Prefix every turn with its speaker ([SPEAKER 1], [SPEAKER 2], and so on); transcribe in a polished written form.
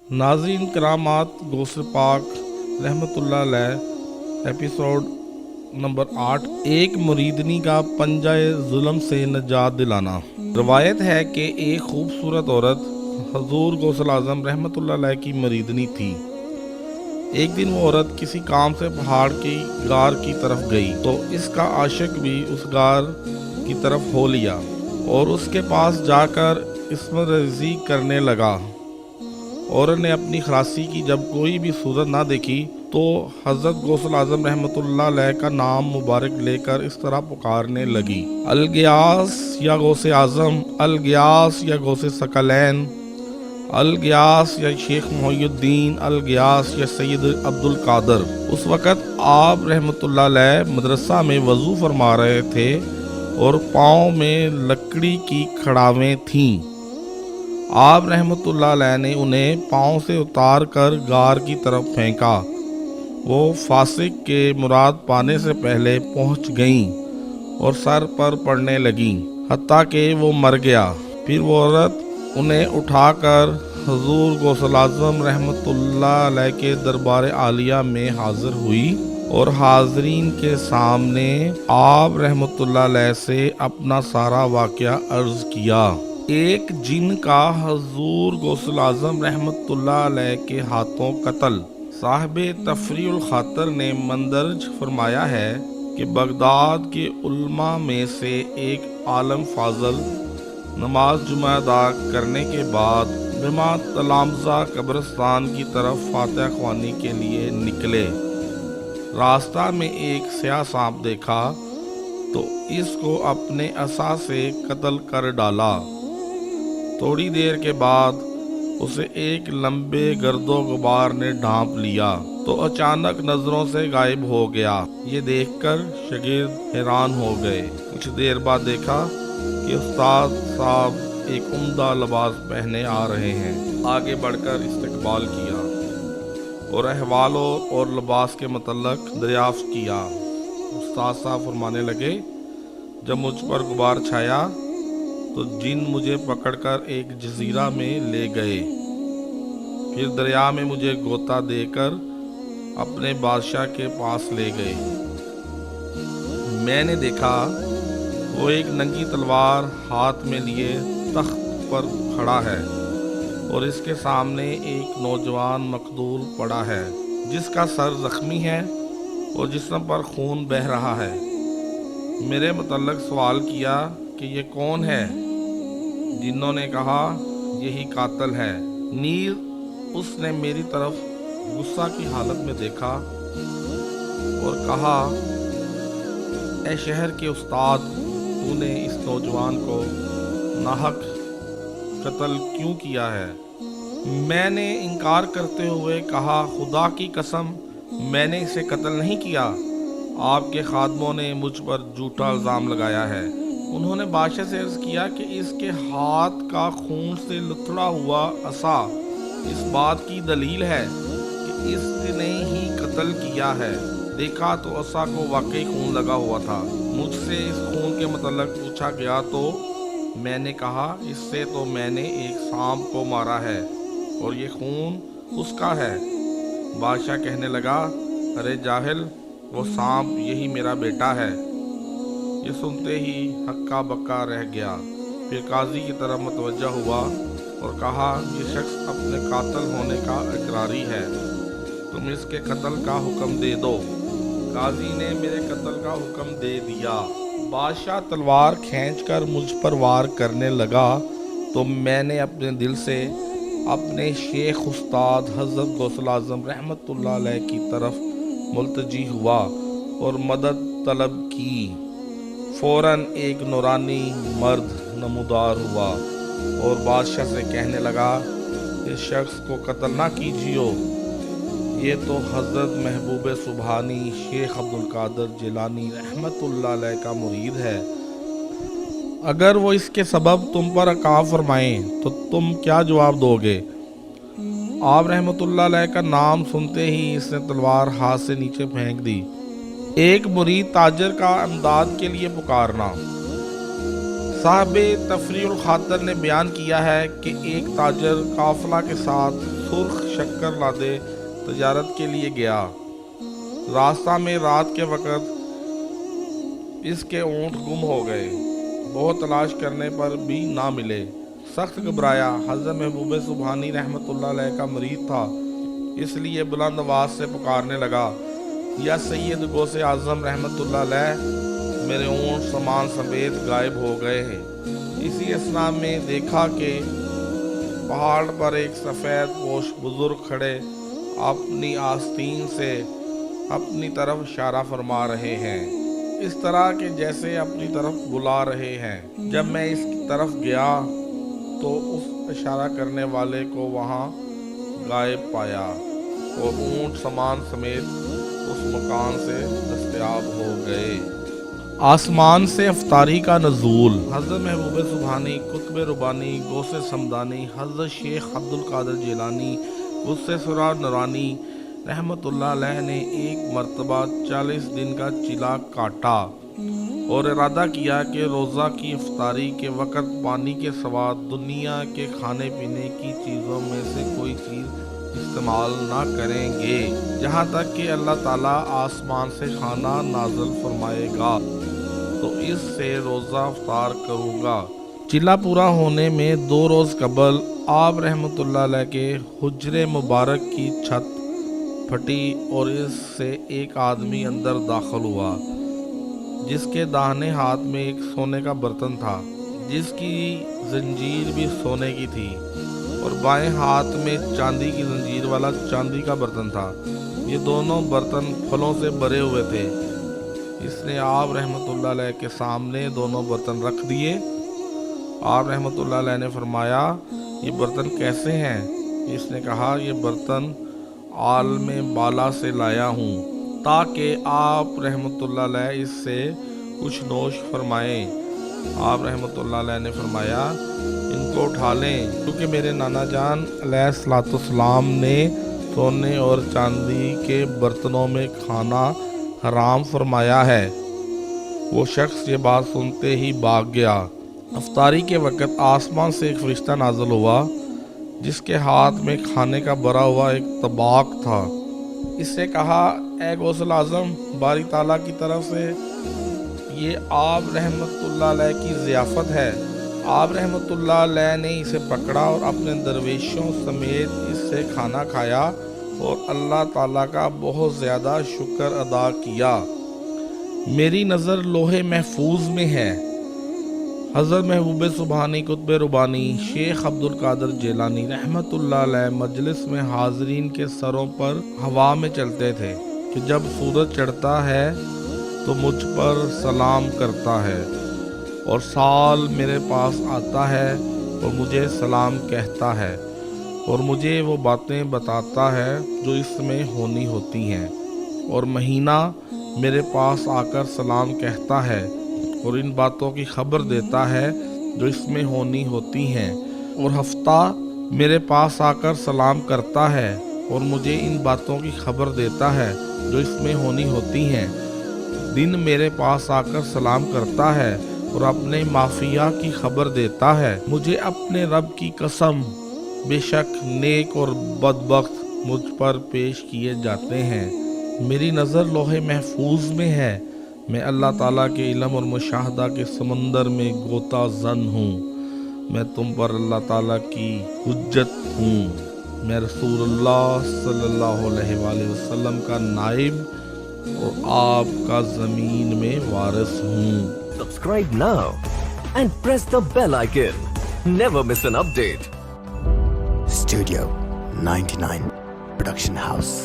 [SPEAKER 1] ناظرین کرامات، غوث پاک رحمۃ اللہ علیہ ایپیسوڈ نمبر 8، ایک مریدنی کا پنجہ ظلم سے نجات دلانا۔ روایت ہے کہ ایک خوبصورت عورت حضور غوث اعظم رحمۃ اللہ علیہ کی مریدنی تھی۔ ایک دن وہ عورت کسی کام سے پہاڑ کی غار کی طرف گئی تو اس کا عاشق بھی اس غار کی طرف ہو لیا اور اس کے پاس جا کر عصمت ریزی کرنے لگا۔ عورت نے اپنی خلاصی کی جب کوئی بھی صورت نہ دیکھی تو حضرت غوث اعظم رحمۃ اللہ علیہ کا نام مبارک لے کر اس طرح پکارنے لگی: الغیاث یا غوث اعظم، الغیاث یا غوث ثقلین، الغیاث یا شیخ محی الدین، الغیاث یا سید عبد القادر۔ اس وقت آپ رحمۃ اللہ علیہ مدرسہ میں وضو فرما رہے تھے اور پاؤں میں لکڑی کی کھڑاویں تھیں۔ آپ رحمۃ اللہ علیہ نے انہیں پاؤں سے اتار کر غار کی طرف پھینکا۔ وہ فاسق کے مراد پانے سے پہلے پہنچ گئیں اور سر پر پڑنے لگیں حتیٰ کہ وہ مر گیا۔ پھر وہ عورت انہیں اٹھا کر حضور غوث اعظم رحمۃ اللہ علیہ کے دربار عالیہ میں حاضر ہوئی اور حاضرین کے سامنے آپ رحمۃ اللہ علیہ سے اپنا سارا واقعہ عرض کیا۔ ایک جن کا حضور غوث اعظم رحمۃ اللہ علیہ کے ہاتھوں قتل۔ صاحب تفریع الخاطر نے مندرج فرمایا ہے کہ بغداد کے علماء میں سے ایک عالم فاضل نماز جمعہ ادا کرنے کے بعد بما تلامذہ قبرستان کی طرف فاتحہ خوانی کے لیے نکلے۔ راستہ میں ایک سیاہ سانپ دیکھا تو اس کو اپنے عصا سے قتل کر ڈالا۔ تھوڑی دیر کے بعد اسے ایک لمبے گرد و غبار نے ڈھانپ لیا تو اچانک نظروں سے غائب ہو گیا۔ یہ دیکھ کر شاگرد حیران ہو گئے۔ کچھ دیر بعد دیکھا کہ استاد صاحب ایک عمدہ لباس پہنے آ رہے ہیں۔ آگے بڑھ کر استقبال کیا اور احوال اور لباس کے متعلق دریافت کیا۔ استاد صاحب فرمانے لگے: جب مجھ پر غبار چھایا تو جن مجھے پکڑ کر ایک جزیرہ میں لے گئے، پھر دریا میں مجھے غوطہ دے کر اپنے بادشاہ کے پاس لے گئے۔ میں نے دیکھا وہ ایک ننگی تلوار ہاتھ میں لیے تخت پر کھڑا ہے اور اس کے سامنے ایک نوجوان مقتول پڑا ہے جس کا سر زخمی ہے اور جسم پر خون بہہ رہا ہے۔ میرے متعلق سوال کیا کہ یہ کون ہے؟ جنوں نے کہا یہی قاتل ہے۔ نیز اس نے میری طرف غصہ کی حالت میں دیکھا اور کہا: اے شہر کے استاد، تو نے اس نوجوان کو ناحق قتل کیوں کیا ہے؟ میں نے انکار کرتے ہوئے کہا: خدا کی قسم، میں نے اسے قتل نہیں کیا۔ آپ کے خادموں نے مجھ پر جھوٹا الزام لگایا ہے۔ انہوں نے بادشاہ سے عرض کیا کہ اس کے ہاتھ کا خون سے لتھڑا ہوا عصا اس بات کی دلیل ہے کہ اس نے ہی قتل کیا ہے۔ دیکھا تو عصا کو واقعی خون لگا ہوا تھا۔ مجھ سے اس خون کے متعلق پوچھا گیا تو میں نے کہا: اس سے تو میں نے ایک سانپ کو مارا ہے اور یہ خون اس کا ہے۔ بادشاہ کہنے لگا: ارے جاہل، وہ سانپ یہی میرا بیٹا ہے۔ یہ سنتے ہی ہکا بکا رہ گیا۔ پھر قاضی کی طرف متوجہ ہوا اور کہا: یہ شخص اپنے قاتل ہونے کا اقراری ہے، تم اس کے قتل کا حکم دے دو۔ قاضی نے میرے قتل کا حکم دے دیا۔ بادشاہ تلوار کھینچ کر مجھ پر وار کرنے لگا تو میں نے اپنے دل سے اپنے شیخ استاد حضرت غوث اعظم رحمۃ اللہ علیہ کی طرف ملتجی ہوا اور مدد طلب کی۔ فوراً ایک نورانی مرد نمودار ہوا اور بادشاہ سے کہنے لگا: اس شخص کو قتل نہ کیجیے، یہ تو حضرت محبوب سبحانی شیخ عبد القادر جیلانی رحمۃ اللہ علیہ کا مرید ہے۔ اگر وہ اس کے سبب تم پر عقاب فرمائیں تو تم کیا جواب دو گے؟ آپ رحمۃ اللہ علیہ کا نام سنتے ہی اس نے تلوار ہاتھ سے نیچے پھینک دی۔ ایک مرید تاجر کا امداد کے لیے پکارنا۔ صاحب تفریع الخاطر نے بیان کیا ہے کہ ایک تاجر قافلہ کے ساتھ سرخ شکر لادے تجارت کے لیے گیا۔ راستہ میں رات کے وقت اس کے اونٹ گم ہو گئے، بہت تلاش کرنے پر بھی نہ ملے۔ سخت گھبرایا۔ حضرت محبوب سبحانی رحمۃ اللہ علیہ کا مرید تھا، اس لیے بلند آواز سے پکارنے لگا، یا سید غوث اعظم رحمۃ اللہ علیہ، میرے اونٹ سامان سمیت غائب ہو گئے ہیں۔ اسی اثنا میں دیکھا کہ پہاڑ پر ایک سفید پوش بزرگ کھڑے اپنی آستین سے اپنی طرف اشارہ فرما رہے ہیں، اس طرح کہ جیسے اپنی طرف بلا رہے ہیں۔ جب میں اس کی طرف گیا تو اس اشارہ کرنے والے کو وہاں غائب پایا اور اونٹ سامان سمیت اس مکان سے دستیاب ہو گئے۔ آسمان سے افطاری کا نزول۔ حضرت محبوب سبحانی قطب ربانی غوث سمدانی حضرت شیخ عبد القادر جیلانی قدس سرہ نورانی رحمۃ اللہ علیہ نے ایک مرتبہ 40 دن کا چلا کاٹا اور ارادہ کیا کہ روزہ کی افطاری کے وقت پانی کے سوا دنیا کے کھانے پینے کی چیزوں میں سے کوئی چیز استعمال نہ کریں گے جہاں تک کہ اللہ تعالیٰ آسمان سے کھانا نازل فرمائے گا، تو اس سے روزہ افطار کروں گا۔ چلا پورا ہونے میں 2 روز قبل آپ رحمۃ اللہ علیہ کے حجرے مبارک کی چھت پھٹی اور اس سے ایک آدمی اندر داخل ہوا جس کے داہنے ہاتھ میں ایک سونے کا برتن تھا، جس کی زنجیر بھی سونے کی تھی، اور بائیں ہاتھ میں چاندی کی زنجیر والا چاندی کا برتن تھا۔ یہ دونوں برتن پھلوں سے بھرے ہوئے تھے۔ اس نے آپ رحمۃ اللہ علیہ کے سامنے دونوں برتن رکھ دیے۔ آپ رحمۃ اللہ علیہ نے فرمایا، یہ برتن کیسے ہیں؟ اس نے کہا، یہ برتن عالم بالا سے لایا ہوں تاکہ آپ رحمۃ اللہ علیہ اس سے کچھ نوش فرمائیں۔ آپ رحمۃ اللہ علیہ نے فرمایا، ان کو اٹھا لیں، کیونکہ میرے نانا جان علیہ الصلوۃ والسلام نے سونے اور چاندی کے برتنوں میں کھانا حرام فرمایا ہے۔ وہ شخص یہ بات سنتے ہی بھاگ گیا۔ افطاری کے وقت آسمان سے ایک فرشتہ نازل ہوا جس کے ہاتھ میں کھانے کا بھرا ہوا ایک طباق تھا۔ اس سے کہا، اے غوث الاعظم، باری تعالیٰ کی طرف سے یہ آپ رحمۃ اللہ علیہ کی ضیافت ہے۔ آپ رحمۃ اللہ علیہ نے اسے پکڑا اور اپنے درویشوں سمیت اس سے کھانا کھایا اور اللہ تعالیٰ کا بہت زیادہ شکر ادا کیا۔ میری نظر لوح محفوظ میں ہے۔ حضرت محبوب سبحانی قطب ربانی شیخ عبد القادر جیلانی رحمۃ اللہ علیہ مجلس میں حاضرین کے سروں پر ہوا میں چلتے تھے کہ جب سورج چڑھتا ہے تو مجھ پر سلام کرتا ہے، اور سال میرے پاس آتا ہے اور مجھے سلام کہتا ہے، اور مجھے وہ باتیں بتاتا ہے جو اس میں ہونی ہوتی ہیں، اور مہینہ میرے پاس آ کر سلام کہتا ہے اور ان باتوں کی خبر دیتا ہے جو اس میں ہونی ہوتی ہیں، اور ہفتہ میرے پاس آ کر سلام کرتا ہے اور مجھے ان باتوں کی خبر دیتا ہے جو اس میں ہونی ہوتی ہیں، دن میرے پاس آ کر سلام کرتا ہے اور اپنے مافیا کی خبر دیتا ہے۔ مجھے اپنے رب کی قسم، بے شک نیک اور بدبخت مجھ پر پیش کیے جاتے ہیں۔ میری نظر لوح محفوظ میں ہے۔ میں اللہ تعالیٰ کے علم اور مشاہدہ کے سمندر میں غوطہ زن ہوں۔ میں تم پر اللہ تعالیٰ کی حجت ہوں۔ میں رسول اللہ صلی اللہ علیہ وآلہ وسلم کا نائب اور آپ کا زمین میں وارث ہوں۔
[SPEAKER 2] Subscribe now and press the bell icon. Never miss an update. Studio 99 Production House.